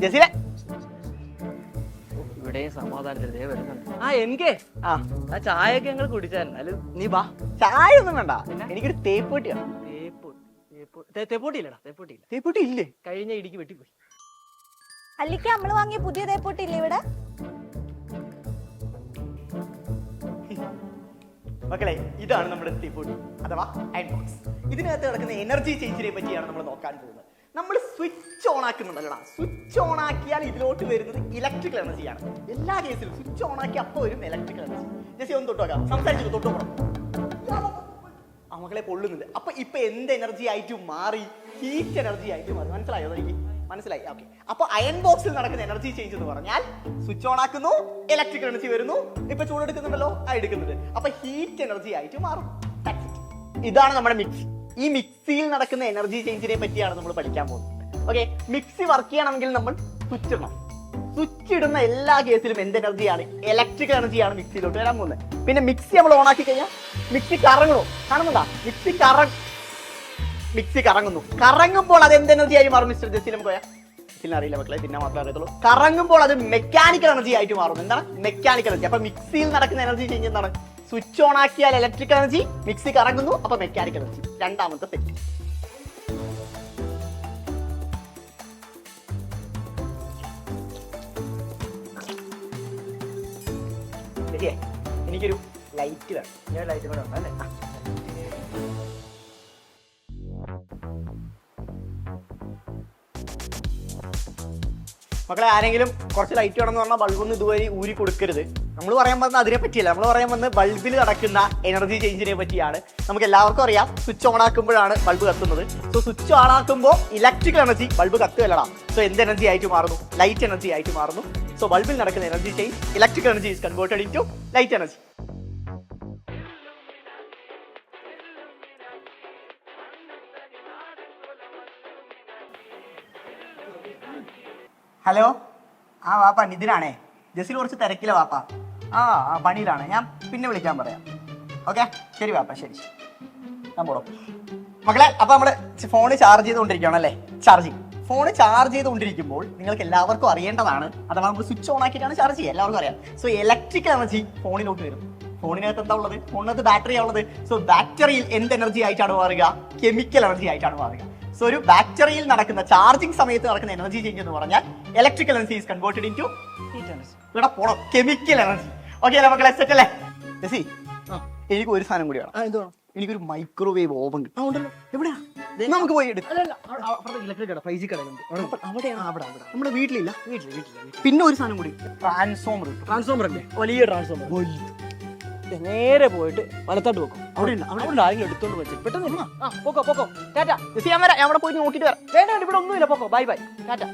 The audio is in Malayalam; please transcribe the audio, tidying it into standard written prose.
ജസീലെ ഇവിടെ സമാധാനത്തിൽ വരുന്നുണ്ട്. ആ ചായയൊക്കെ ഞങ്ങൾ കുടിച്ചായിരുന്നു. അത് നീ വാ, ചായ ഒന്നും വേണ്ട, എനിക്കൊരു തേപ്പൊട്ടി വേണം. തെപ്പോട്ടിയില്ലടാ, തെപ്പോട്ടിയില്ല. തേപ്പൊട്ടി ഇല്ലേ? കഴിഞ്ഞ ഇടിക്ക് വെട്ടിപ്പോയി. അല്ലിക്ക് നമ്മള് വാങ്ങിയ പുതിയ തേപ്പൊട്ടി ഇല്ലേ ഇവിടെ? മക്കളെ, ഇതാണ് നമ്മുടെ തേപ്പൊട്ടി അഥവാ അയൺ ബോക്സ്. ഇതിനകത്ത് കിടക്കുന്ന എനർജി ചേഞ്ചിനെ പറ്റിയാണ് നമ്മൾ നോക്കാൻ പോകുന്നത്. നമ്മൾ സ്വിച്ച് ഓൺ ആക്കുന്നുണ്ടല്ലോ, സ്വിച്ച് ഓൺ ആക്കിയാൽ ഇതിലോട്ട് വരുന്നത് ഇലക്ട്രിക്കൽ എനർജിയാണ്. എല്ലാ കേസിലും സ്വിച്ച് ഓൺ ആക്കി അപ്പോൾ വരും ഇലക്ട്രിക്കൽ എനർജി. ജസ്റ്റ് ഒന്ന് തൊട്ടുനോക്കാം, സംസാരിച്ചു തൊട്ടുനോക്കണം. മക്കളെ പൊള്ളുന്നുണ്ട്. അപ്പൊ ഇപ്പൊ എന്ത് എനർജി ആയിട്ട് മാറി? ഹീറ്റ് എനർജി ആയിട്ട് മാറി. മനസ്സിലായോ? എനിക്ക് മനസ്സിലായി. ഓക്കെ, അപ്പൊ അയൺ ബോക്സിൽ നടക്കുന്ന എനർജി ചേഞ്ച് എന്ന് പറഞ്ഞാൽ സ്വിച്ച് ഓൺ ആക്കുന്നു, ഇലക്ട്രിക്കൽ എനർജി വരുന്നു. ഇപ്പൊ ചൂടെടുക്കുന്നുണ്ടല്ലോ, എടുക്കുന്നുണ്ട്. അപ്പൊ ഹീറ്റ് എനർജി ആയിട്ട് മാറും. ഇതാണ് നമ്മുടെ മിക്സി. ഈ മിക്സിയിൽ നടക്കുന്ന എനർജി ചേഞ്ചിനെ പറ്റിയാണ് നമ്മൾ പഠിക്കാൻ പോകുന്നത്. ഓക്കെ, മിക്സി വർക്ക് ചെയ്യണമെങ്കിൽ നമ്മൾ സ്വിച്ച് ഇടണം. സ്വിച്ച് ഇടുന്ന എല്ലാ കേസിലും എന്ത് എനർജിയാണ്? ഇലക്ട്രിക്കൽ എനർജിയാണ് മിക്സിയിലോട്ട് വരാൻ പോകുന്നത്. പിന്നെ മിക്സി നമ്മൾ ഓൺ ആക്കി കഴിഞ്ഞാൽ മിക്സി കറങ്ങണോ? കാണുന്നുണ്ടാ? മിക്സി കറങ്ങുന്നു. കറങ്ങുമ്പോൾ അത് എന്ത് എനർജി ആയി മാറും? മിസ്റ്റർ ജസീലം കോയ അറിയില്ല മക്കളെ, പിന്നെ മാത്രമേ അറിയത്തുള്ളൂ. കറങ്ങുമ്പോൾ അത് മെക്കാനിക്കൽ എനർജി ആയിട്ട് മാറും. എന്താണ് മെക്കാനിക്കൽ എനർജി? അപ്പൊ മിക്സിയിൽ നടക്കുന്ന എനർജി ചേഞ്ച് എന്താണ്? സ്വിച്ച് ഓൺ ആക്കിയാൽ ഇലക്ട്രിക്കൽ എനർജി, മിക്സി കറങ്ങുന്നു, അപ്പൊ മെക്കാനിക്കൽ എനർജി. രണ്ടാമത്തെ തെറ്റ്. എനിക്കൊരു ലൈറ്റ് വേണം. ഞാൻ ലൈറ്റ് കൂടെ ഉണ്ടല്ലേ? മക്കളെ, ആരെങ്കിലും കുറച്ച് ലൈറ്റ് വേണമെന്ന് പറഞ്ഞാൽ ബൾബൊന്നും ഇതുവരെ ഊരി കൊടുക്കരുത്. നമ്മൾ പറയാൻ വന്നത് അതിനെ പറ്റിയല്ല. നമ്മൾ പറയാൻ വന്നത് ബൾബിൽ നടക്കുന്ന എനർജി ചേഞ്ചിനെ പറ്റിയാണ്. നമുക്ക് എല്ലാവർക്കും അറിയാം, സ്വിച്ച് ഓൺ ആക്കുമ്പോഴാണ് ബൾബ് കത്തുന്നത്. സോ സ്വിച്ച് ഓൺ ആക്കുമ്പോൾ ഇലക്ട്രിക്കൽ എനർജി, ബൾബ് കത്തുകയല്ലടാ. സോ എന്ത് എനർജി ആയിട്ട് മാറുന്നു? ലൈറ്റ് എനർജി ആയിട്ട് മാറുന്നു. സോ ബൾബിൽ നടക്കുന്ന energy change, electrical energy is converted into light energy. Hello, ആ വാപ്പ നിതിനാണേ. ജസീൽ കുറച്ച് തിരക്കില്ല വാപ്പ. ആ പണിയിലാണ്, ഞാൻ പിന്നെ വിളിക്കാൻ പറയാം. ഓക്കെ, ശരി വാപ്പ, ശരി. ഞാൻ പോടും മക്കളെ. അപ്പൊ നമ്മള് ഫോണ് ചാർജ് ചെയ്തുകൊണ്ടിരിക്കുകയാണ് അല്ലേ? ചാർജിങ്. ഫോണ് ചാർജ് ചെയ്തുകൊണ്ടിരിക്കുമ്പോൾ നിങ്ങൾക്ക് എല്ലാവർക്കും അറിയേണ്ടതാണ്, അഥവാ നമുക്ക് സ്വിച്ച് ഓൺ ആക്കിയിട്ടാണ് ചാർജ് ചെയ്യുക, എല്ലാവർക്കും അറിയാം. സോ ഇലക്ട്രിക്കൽ എനർജി ഫോണിലോട്ട് വരും. ഫോണിനകത്ത് എന്താ ഉള്ളത്? ഫോണിനകത്ത് ബാറ്ററിയാണ് ഉള്ളത്. സോ ബാറ്ററിയിൽ എന്ത് എനർജി ആയിട്ടാണ് മാറുക? കെമിക്കൽ എനർജി ആയിട്ടാണ് മാറുക. സോ ഒരു ബാറ്ററിയിൽ നടക്കുന്ന ചാർജിങ് സമയത്ത് നടക്കുന്ന എനർജി ചേഞ്ച് എന്ന് പറഞ്ഞാൽ electrical energy is converted into heat energy. ഇവിടെ പോണോ? Chemical energy. ഓക്കെ അല്ലേ മക്കളെ? സെറ്റ് അല്ലേ? ജസി, എനിക്ക് ഒരു സാധനം കൂടി വേണം. എനിക്കൊരു മൈക്രോവേവ് ഓവൻ ഉണ്ടല്ലോ. എവിടെയാ? നമുക്ക് പോയി എടുക്കാം. നമ്മുടെ വീട്ടിലില്ല. പിന്നെ ഒരു സാധനം കൂടി, ട്രാൻസ്ഫോമർ. ട്രാൻസ്ഫോമർ അല്ലേ? വലിയ ട്രാൻസ്ഫോമർ. നേരെ പോയിട്ട് വലത്തോട്ട് വെക്കും. അവിടെ ആരെങ്കിലും എടുത്തോണ്ട് വെച്ചു പെട്ടെന്ന്. പോക്കോ ടാറ്റ. ഞാൻ അവിടെ പോയിട്ട് നോക്കിയിട്ട് വരാം. വേണ്ട, ഇവിടെ ഒന്നുമില്ല. പോക്കോ, ബൈ ബൈ, ടാറ്റ.